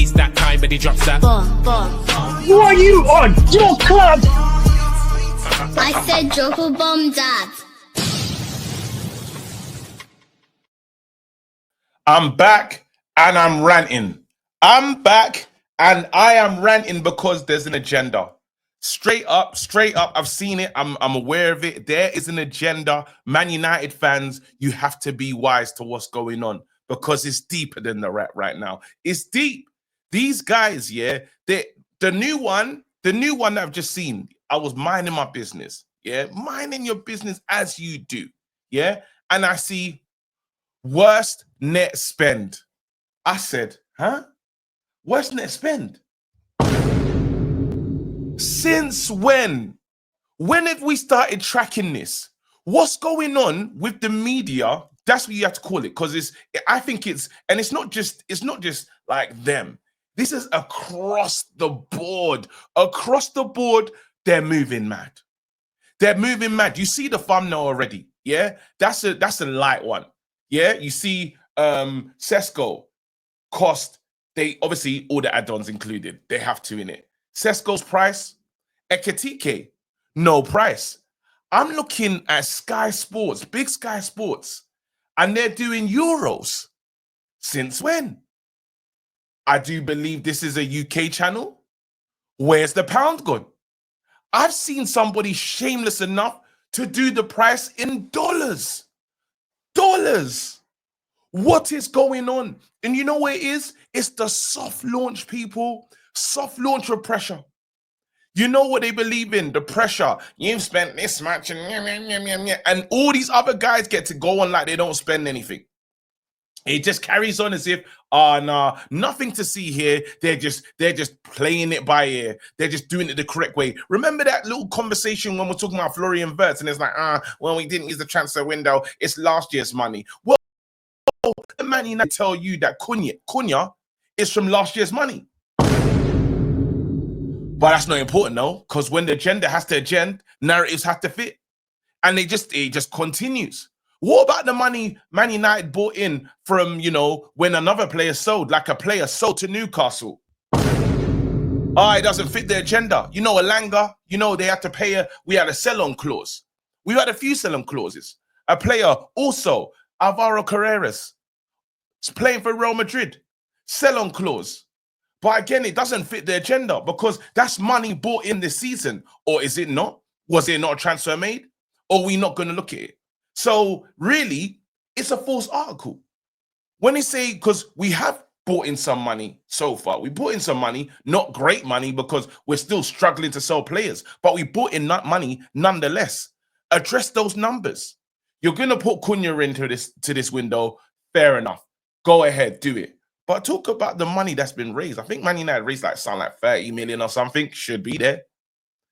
It's that time, but he drops that. Who are you on? Your club! I said drop a bomb, Dad. I'm back and I'm ranting. I'm back and I am ranting because there's an agenda. Straight up, I've seen it. I'm aware of it. There is an agenda. Man United fans, you have to be wise to what's going on because it's deeper than the rap right now. It's deep. These guys, yeah, the new one that I've just seen, I was minding my business, yeah, minding your business as you do, yeah, and I see worst net spend. I said, huh? Worst net spend? Since when? When have we started tracking this? What's going on with the media? That's what you have to call it, because I think it's not just like them. This is across the board. Across the board, they're moving mad. They're moving mad. You see the thumbnail already, yeah? That's a light one. Yeah, you see Sesko cost, they obviously all the add-ons included. They have to in it. Sesko's price, Ekitike, no price. I'm looking at Sky Sports, big Sky Sports, and they're doing euros. Since when? I do believe this is a UK channel. Where's the pound gone? I've seen somebody shameless enough to do the price in dollars. Dollars. What is going on? And you know what it is? It's the soft launch, people. Soft launch of pressure. You know what they believe in? The pressure. You've spent this much and all these other guys get to go on like they don't spend anything. It just carries on as if, nah, nothing to see here. They're just playing it by ear. They're just doing it the correct way. Remember that little conversation when we're talking about Florian Wirtz, and it's like, well, we didn't use the transfer window. It's last year's money. Well, the Man United tell you that Cunha is from last year's money. But that's not important, though, because when the agenda has to agenda, narratives have to fit. And it just continues. What about the money Man United bought in from, when another player sold, like a player sold to Newcastle? It doesn't fit the agenda. Elanga, they had to pay we had a sell-on clause. We had a few sell-on clauses. A player also, Alvaro Carreras, is playing for Real Madrid. Sell-on clause. But again, it doesn't fit the agenda because that's money bought in this season. Or is it not? Was it not a transfer made? Or are we not going to look at it? So really, it's a false article. When they say, because we have bought in some money so far. We bought in some money, not great money because we're still struggling to sell players. But we bought in that money nonetheless. Address those numbers. You're going to put Cunha into this window. Fair enough. Go ahead, do it. But talk about the money that's been raised. I think Man United raised like 30 million or something. Should be there.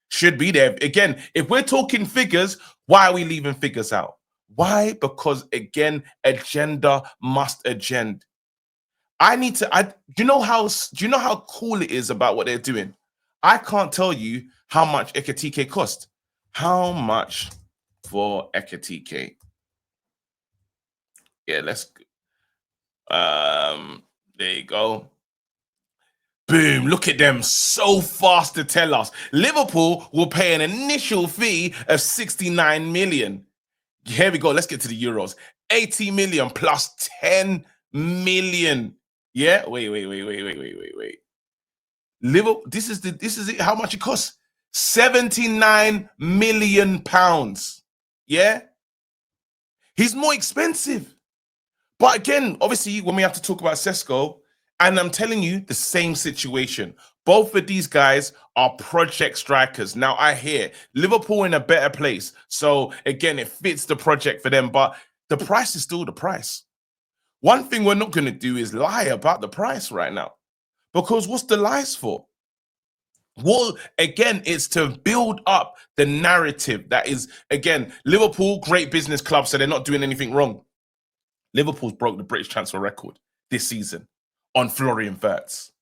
Should be there. Again, if we're talking figures, why are we leaving figures out? Why? Because again, agenda must agenda. Do you know how cool it is about what they're doing? I can't tell you how much Ekitike cost. How much for Ekitike? Yeah, let's there you go. Boom, look at them, so fast to tell us. Liverpool will pay an initial fee of 69 million. Here we go, let's get to the euros. 80 million plus 10 million. Yeah, wait. Liverpool, this is it, how much it costs? 79 million pounds. Yeah? He's more expensive. But again, obviously, when we have to talk about Sesko, and I'm telling you, the same situation. Both of these guys are project strikers. Now, I hear Liverpool in a better place. So, again, it fits the project for them. But the price is still the price. One thing we're not going to do is lie about the price right now. Because what's the lies for? Well, again, it's to build up the narrative that is, again, Liverpool, great business club, so they're not doing anything wrong. Liverpool's broke the British transfer record this season on Florian Wirtz.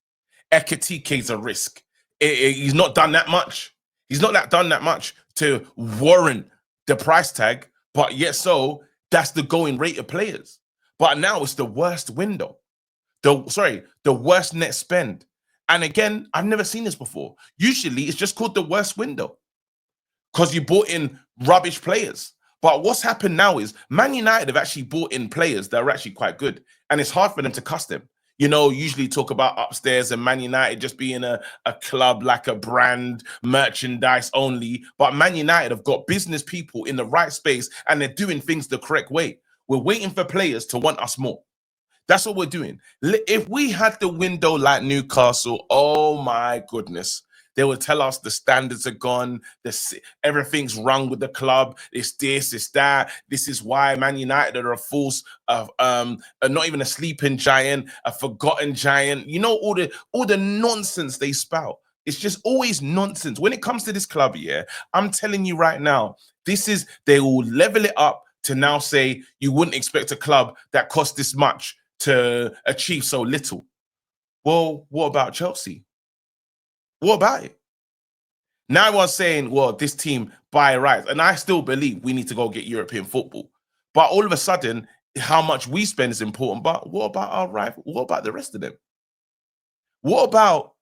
Ekitike's a risk. He's not done that much. He's not done that much to warrant the price tag, but yet so that's the going rate of players. But now it's the worst window. the worst net spend. And again, I've never seen this before. Usually it's just called the worst window because you bought in rubbish players. But what's happened now is Man United have actually bought in players that are actually quite good. And it's hard for them to cuss them. You know, usually talk about upstairs and Man United just being a club, like a brand, merchandise only. But Man United have got business people in the right space and they're doing things the correct way. We're waiting for players to want us more. That's what we're doing. If we had the window like Newcastle, oh my goodness, they would tell us the standards are gone, everything's wrong with the club. It's this, it's that. This is why Man United are a false, not even a sleeping giant, a forgotten giant. You know, all the nonsense they spout. It's just always nonsense. When it comes to this club, yeah, I'm telling you right now, they will level it up to now say you wouldn't expect a club that costs this much to achieve so little. Well, what about Chelsea? What about it? Now everyone's saying, well, this team buy rights. And I still believe we need to go get European football. But all of a sudden, how much we spend is important. But what about our rival? What about the rest of them? What about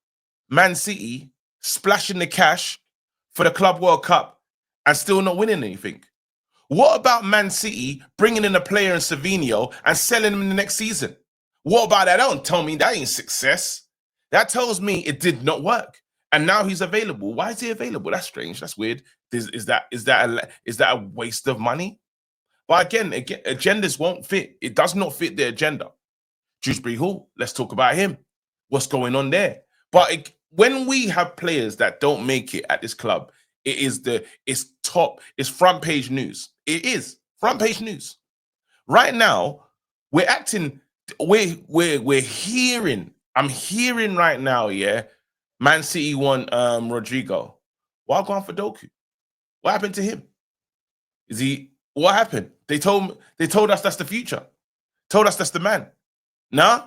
Man City splashing the cash for the Club World Cup and still not winning anything? What about Man City bringing in a player in Savinho and selling him in the next season? What about that? Don't tell me that ain't success. That tells me it did not work. And now he's available. Why is he available? That's strange. That's weird. Is that a waste of money? But again, agendas won't fit. It does not fit the agenda. Dewsbury Hall, let's talk about him. What's going on there? But when we have players that don't make it at this club, it's front page news. It is front page news. Right now, we're hearing. I'm hearing right now, yeah. Man City won Rodrigo. Why go on for Doku? What happened to him? What happened? They told us that's the future. Told us that's the man. Nah?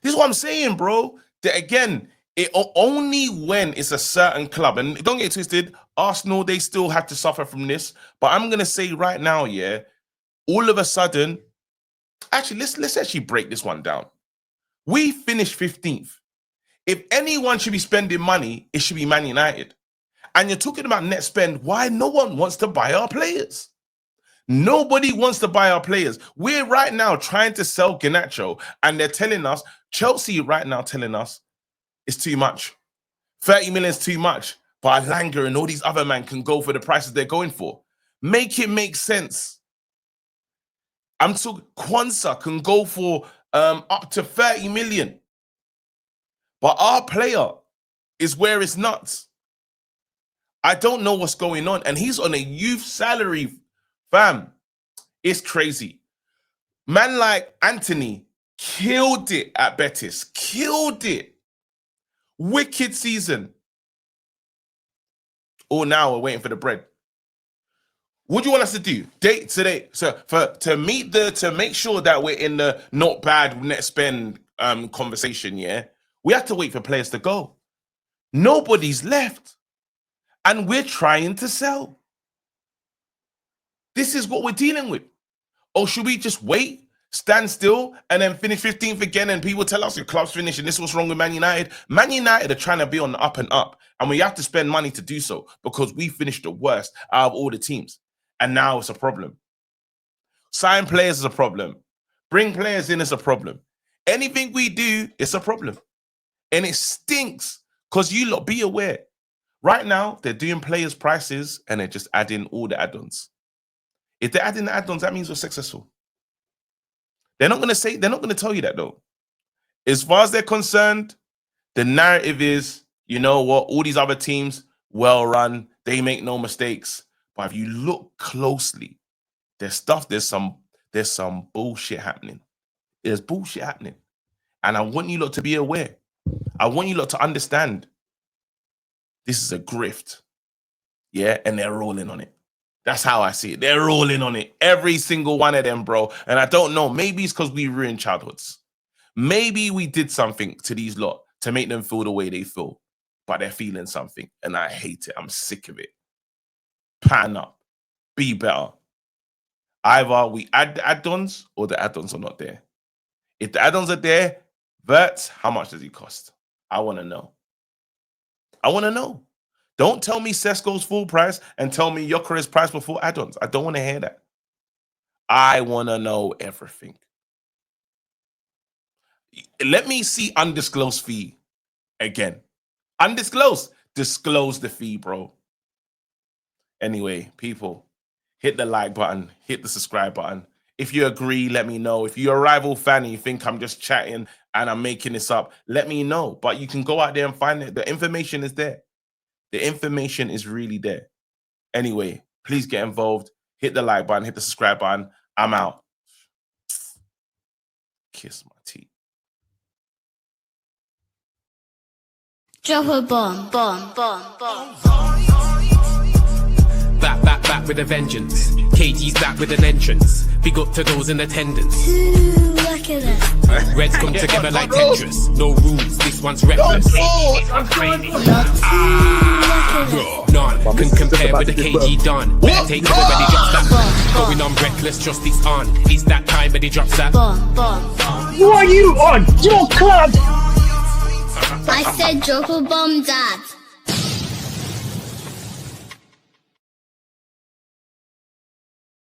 This is what I'm saying, bro. That again, it only when it's a certain club, and don't get twisted, Arsenal, they still had to suffer from this. But I'm gonna say right now, yeah, all of a sudden, actually, let's actually break this one down. We finished 15th. If anyone should be spending money, it should be Man United. And you're talking about net spend. Why no one wants to buy our players? Nobody wants to buy our players. We're right now trying to sell Garnacho, and they're telling us, Chelsea right now telling us it's too much. 30 million is too much. But Elanga and all these other men can go for the prices they're going for. Make it make sense. I'm talking Quansah can go for up to 30 million. But our player is where it's nuts. I don't know what's going on. And he's on a youth salary, fam. It's crazy. Man like Anthony killed it at Betis. Killed it. Wicked season. Oh, now we're waiting for the bread. What do you want us to do? Date today. So to make sure that we're in the not bad net spend conversation, yeah, we have to wait for players to go. Nobody's left. And we're trying to sell. This is what we're dealing with. Or should we just wait, stand still, and then finish 15th again, and people tell us your club's finished and this is what's wrong with Man United? Man United are trying to be on the up and up, and we have to spend money to do so because we finished the worst out of all the teams. And now it's a problem. Sign players is a problem. Bring players in is a problem. Anything we do, it's a problem. And it stinks because you lot be aware. Right now, they're doing players' prices and they're just adding all the add-ons. If they're adding the add-ons, that means we're successful. They're not going to tell you that though. As far as they're concerned, the narrative is, you know what, all these other teams, well run, they make no mistakes. But if you look closely, there's some bullshit happening. There's bullshit happening. And I want you lot to be aware. I want you lot to understand. This is a grift. Yeah, and they're rolling on it. That's how I see it. They're rolling on it. Every single one of them, bro. And I don't know. Maybe it's because we ruined childhoods. Maybe we did something to these lot to make them feel the way they feel. But they're feeling something. And I hate it. I'm sick of it. Pattern up. Be better. Either we add the add-ons or the add-ons are not there. If the add-ons are there, Vert, how much does he cost? I want to know. I want to know. Don't tell me Sesko's full price and tell me Yokere's price before add-ons. I don't want to hear that. I want to know everything. Let me see undisclosed fee again. Undisclosed. Disclose the fee, bro. Anyway, people, hit the like button, hit the subscribe button. If you agree, let me know. If you're a rival fan and you think I'm just chatting and I'm making this up, let me know. But you can go out there and find it. The information is there. The information is really there. Anyway, please get involved. Hit the like button, hit the subscribe button. I'm out. Kiss my teeth. Drop a bomb, bomb, bomb, bomb. Back with a vengeance. KG's back with an entrance. Big up to those in attendance. Ooh, look at that. Reds come together like Tetris. No rules, this one's reckless. None can compare with the KG done. Better take cover when he drops that. Going on reckless, trust it's on. It's that time when he drops that. Bomb, bomb. Who are you on? Your club! I said drop a bomb, Dad.